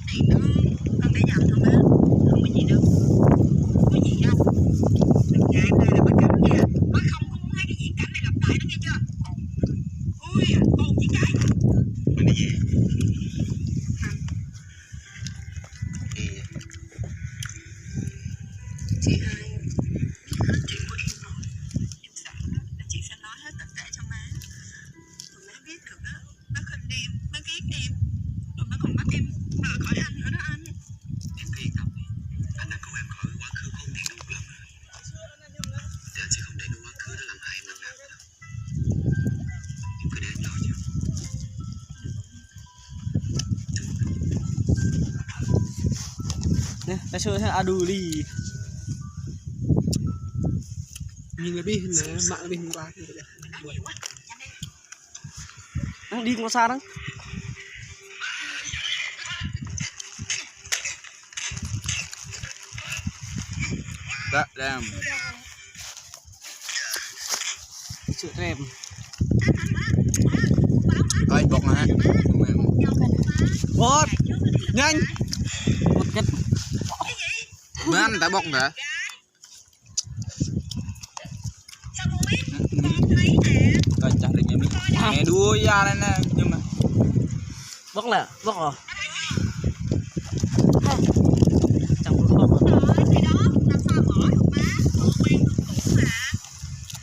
thì con để dần thôi má, không có gì đâu, không có gì đâu. Đừng ngại này là má cấm nha, má không có muốn thấy cái diễn cảnh này lặp lại đó nghe chưa? Ui, con chị cái. Mình đi về. Chị hai biết hết chuyện của em rồi, em sợ là chị sẽ nói hết tất cả cho má. Rồi má biết được á, má khinh em, má ghét em, rồi má còn bắt em rời khỏi anh nữa đó anh. Em cứ yên tâm đi, anh đã cứu em khỏi quá khứ khốn nạn một lần rồi. Thì anh sẽ không để cái quá khứ đó làm hại em lần nào nữa. Em cứ để anh lo chứ. Nè, ta chơi thế adu đi. Nhìn lebih nè, mak lebih kuat gitu ya. Nang đi có xa đó. Đó, đang. Chữ rèm. Coi bọc hả? Bột. Nhanh. Một cái. Bên đã bọc hả? Coi chắc là nghe đua ra đây nè, nhưng mà Bốc là bốc rồi. Chẳng có bốc. Thì đó, làm sao bỏ được má, con quen con cũ mà.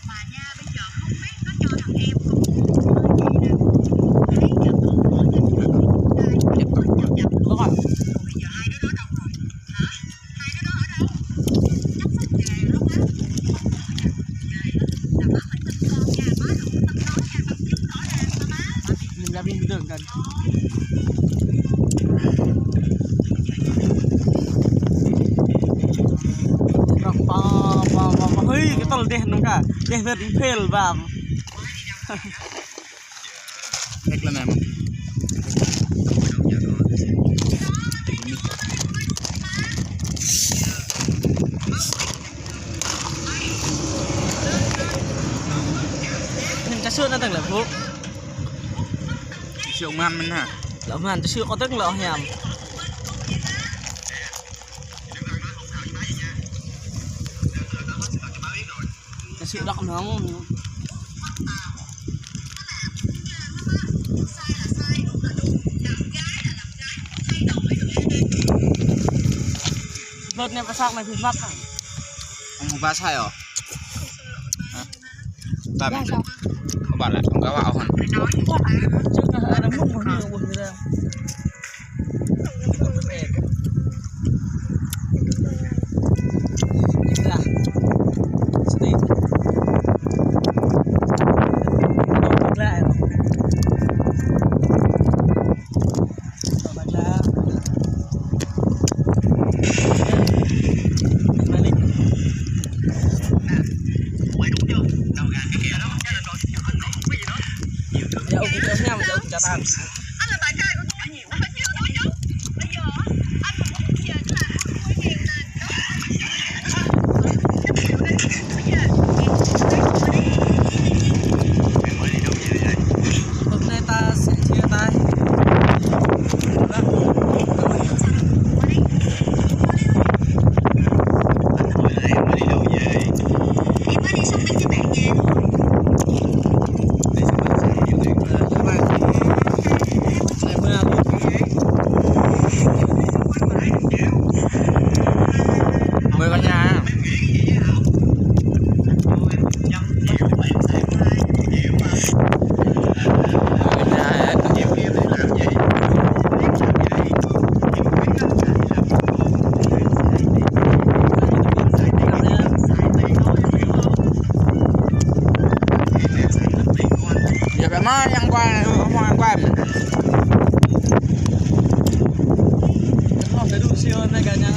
Mà nha, bây giờ không biết nó cho thằng em con gì nè. Thấy giờ con mở trên đây, nhập. Bốc rồi. Bây giờ hai đứa đó đâu rồi? Hả? Hai đứa đó ở đâu? Chắc sắp về luôn á. Là má phải tin con nha, má đừng có tin nói nha, bằng chứng rõ ràng mà má. Nhìn ra bên đường gần. Hui, cái tol deh nung ka. Deh vet fail bam. hết lên em. Nhưng cha sữa nó từng là phúc. Siêu man mình hả? Lỡ màn cha sữa có tức lỡ hèm. Cha sữa đọc nóng. Vợt này vào sang này thì vắt. Ông không va sai hả? Hả? Ba mẹ không bảo là không có vào hả? Chứ là nó múc một nhiều buồn người ta. Là Steve. Nó lại rồi. Nó lại. Mày lên. Quay đúng chưa? Đầu gà cái kia đó, cái là rồi anh không có gì đó. Nhiều thứ. Dạ, ông cũng nhau mà ông trả tàn. Anh là bạn trai của tôi nhiều quá chứ nói chứ. Bây giờ anh mà muốn về là anh quay tiền nè. Hôm nay ta sẽ chia tay. Em đi đâu về? Em mới đi shopping với bạn nha. Đi shopping sao nhiều tiền quá. Các bạn. Này mưa luôn. Mời cả nhà. Giờ phải má ăn qua này, không ăn qua mình. Không phải đủ siêu này cả nhà.